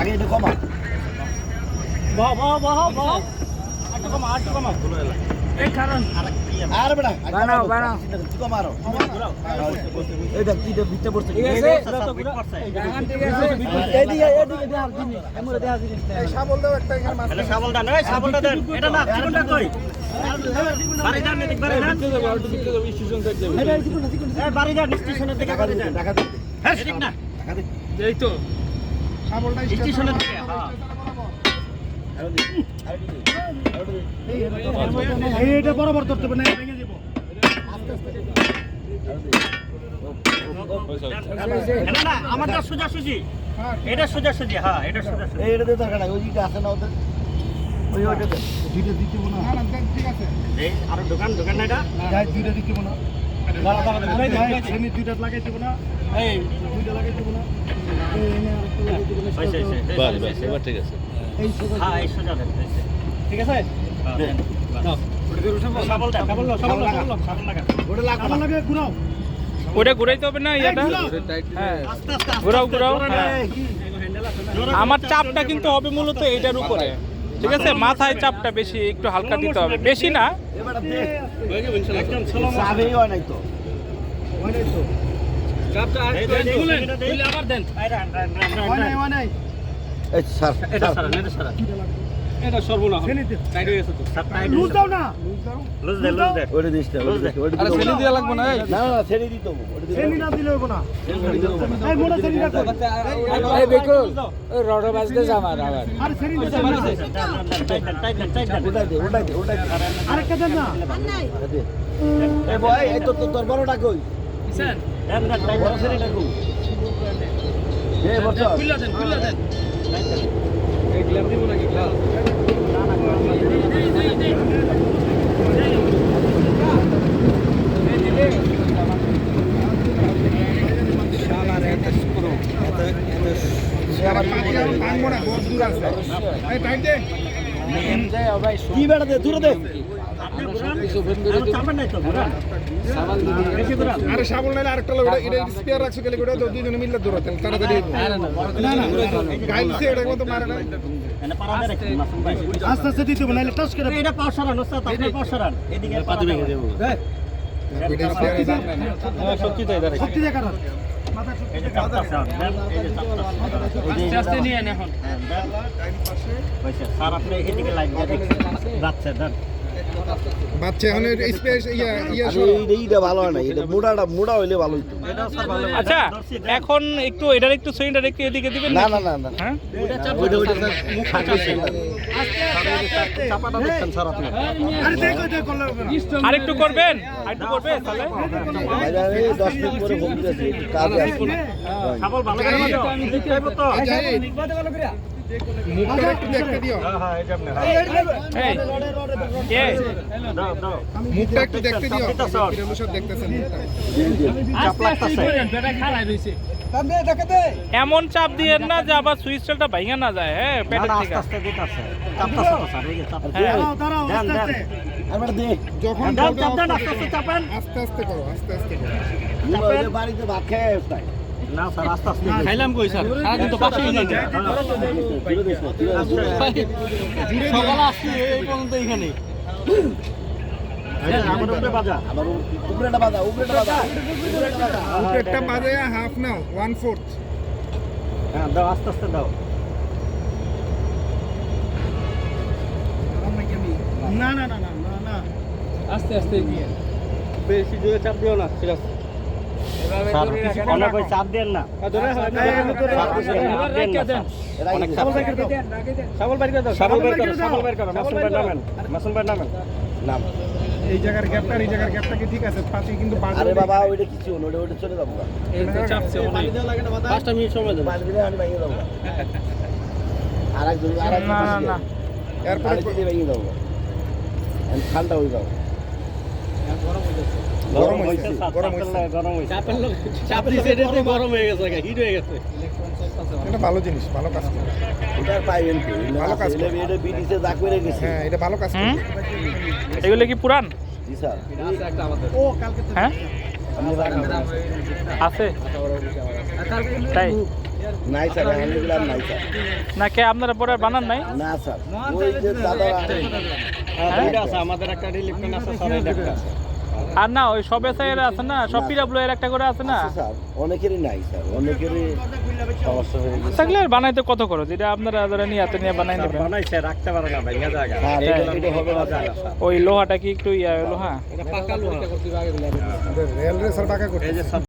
আগে এটা কমা বাহ বাহ বাহ বাহ আটটু কমা এই কারণ আর বেটা বানাও বানাও কমা আরো এই দেখ কি ভিতরে পড়ছে ঠিক আছে এদিকে দেখার জিনিস এমরে দেখার জিনিস এই শাবল দাও একটা এখানে মাছ এটা শাবলটা নয় শাবলটা দেন এটা না চিকনটা কই বাড়ি যান এদিক বাড়ি যান এই বাড়ি যান স্টেশনের দিকে বাড়ি যান টাকা দে হ্যাঁ এদিক না এই তো শাবলটা স্টেশনের দিকে হ্যাঁ এইটা বরাবর ধরতে হবে না ভেঙে দিব এটা না আমারটা সোজাসুজি এটা সোজাসুজি হ্যাঁ এটা সোজাসুজি এই এটা দে দরকার নাই ওই যে আছে না ওদের ওই ওইটা দে দুইটা দিতে না না না ঠিক আছে এই আর দোকান না এটা গাই দুইটা দিতে না আমি দুইটা লাগাই দিব না এই দুইটা লাগাই দিব না এই এনে আরেকটা লাগাই দিব না হইছে বাস বাস এবার ঠিক আছে এই সোজা হ্যাঁ এই সোজা দেন হইছে ঠিক আছে নাও শাবল দেন শাবল লাগা ওটা লাগবে আবার লাগে ঘুরাও ওটা ঘুরাইতে হবে না এটা হ্যাঁ আস্তে আস্তে ঘুরাও ঘুরাও হ্যাঁ। হ্যান্ডেল আছে আমার চাপটা কিন্তু হবে মূলত এইটার উপরে ঠিক আছে মাথায় চাপটা বেশি একটু হালকা দিতে হবে বেশি না এবারে দে একদম স্লো চাবেই হয় নাই তো হয় নাই তো দিলে আবার দেন হয় নাই এই স্যার এটা সারা এটা সারা এটা সর্বনাশ টাইট হয়ে গেছে তো লুজ দাও না লুজ দে ওটা দিস না ওটা ছেড়ে দেওয়া লাগবে না না না ছেড়ে দিতে হবে ওটা দিতে সেনি না দিলে হইব না এই মোটা সেনি রাখো এই দেখো ওই রড বাজতে আমার আবার আরে সেনি দিতে ওটাই দে আরেকটা দেন না দে এই বয় এই তো তোর বড়টা কই বড় ছেলেটা কই এই বড় খুলে দেন ভাঙবো না বহুত দূর আছে এই টাইট দে কি বেড়া দে দূরে দে আরে শাবল নাইলে আরেকটা লোক এটা স্পেয়ার রাখছো গেলে ওটা তো দুইজনে মিললে দূর হতেন তাড়াতাড়ি না না গাইলছে এটা মতো মারে না আস্তে আস্তে দিতে হবে নাইলে টাচ করে এটা পাঁচ সরান ওস্তাদ আপনি পাঁচ সরান এদিকে পাতু ভেঙে দেবো এটা স্পেয়ার শক্তি তো এদারে শক্তি দেখা রাখ মাথা এই যে চাপটা স্যার এই যে চাপটা আস্তে আস্তে নিয়ে আন এখন হইছে স্যার আপনি এদিকে লাইন দিয়ে দেখছেন যাচ্ছে দেন বাচ্চা এখন স্পেস ইয়া এইটা ভালো হয় না এটা মোড়া হইলে ভালো হইতো এটা স্যার ভালো আচ্ছা এখন একটু এটার একটু সিলিন্ডার একটু এদিকে দিবেন না না না না হ্যাঁ ওটা চাপ ওইটা চাপাটা দেখছেন স্যার আপনি আরে দেখো দেখো করলে আরেকটু করবেন আরেকটু করবে তাহলে বাজারে 10 মিনিট পরে ফোন দিতেছি কাজ আছে সাবল ভালো করে মারো দেখব তো মুখটা একটু দেখতে দিও হ্যাঁ হ্যাঁ এটা আপনি এই দাও দাও মুখটা একটু দেখতে দিও চাপটা স্যার কিরম সব দেখতেছেন চাপ লাগতাছে এমন চাপ দিয়েন না যে আবার সুইচটা ভাঙা না যায় হ্যাঁ না পেটের না থেকে আস্তে আস্তে দিতাছে চাপটা স্যার এই যে চাপ হ্যাঁ দাঁড়াও দেন আস্তে দেন আস্তে আমার দে যখন দেন চাপ দেন আস্তে আস্তে চাপেন আস্তে আস্তে করো আস্তে আস্তে করো বাড়িতে ভাত খেয়ে তাই না স্যার আস্তে আস্তে খাইলাম কই স্যার সারাদিন তো পাশেই নেই সকালে আসছি এই পর্যন্ত এখানে আমার উপরে বাজা আবার উপরেটা বাজা উপরেরটা বাজে হাফ নাও 1/4 হ্যাঁ দাও আস্তে আস্তে দাও না না না না না না আস্তে আস্তে দিয়ে বেশি জোরে চাপ দিও না ঠিক আছে অনেক ওই চাপ দেন না সাবল বাড়ি করে দাও সাবল বের করো মাসুম ভাই নামেন নাম এই জায়গার গ্যাপটা এই জায়গার গ্যাপটা কি ঠিক আছে পাশে কিন্তু আরে বাবা ওইটা কিছু না ওইটা চলে যাবো এই তো চাপছে অনেক 5 মিনিট সময় দেন পানি দিলে আমি ভেঙে যাবো আরেক না না না এরপরে দিলে ভেঙে যাবো ঠান্ডা হয়ে যাবো গরম হইছে গরম হইছে গরম হইছে চাপ দিছে এটাতে গরম হয়ে গেছে হিট হয়ে গেছে এটা ভালো জিনিস ভালো কাজ করে ওটা পাইবেন কি ভালো কাজ করে। এটা বিডিতে দাগ করে গেছে হ্যাঁ এটা ভালো কাজ করে এগুলো কি পুরান জি স্যার ও কালকে হ্যাঁ আপনি রাখেন আছে তাই নাই স্যার এগুলো আর নাই স্যার না কে আপনারা পরে আর বানান নাই? না স্যার ওই যে দাদা দুইটা আছে, আমাদের একটা রিলিফ পেন আছে, স্যার এটা একটা আছে। আর না ওই সব এসআইয়ের আছে না, সব পিডাব্লিউ এর একটা করে আছে না, স্যার অনেকেরই নাই স্যার অনেকেরই সমস্যা হয়ে গেছে থাকলে আর বানাইতে কত খরচ? এটা আপনারা ধরে নিয়ে হাতে নিয়ে বানাই নেবেন। বানাইছে রাখতে পারে না ভাই, জায়গা স্যার এটা হবে না স্যার ওই লোহাটা কি একটু ইয়া লোহা? এটা পাকা লোহা। রেল রে স্যার টাকা করতে এই যে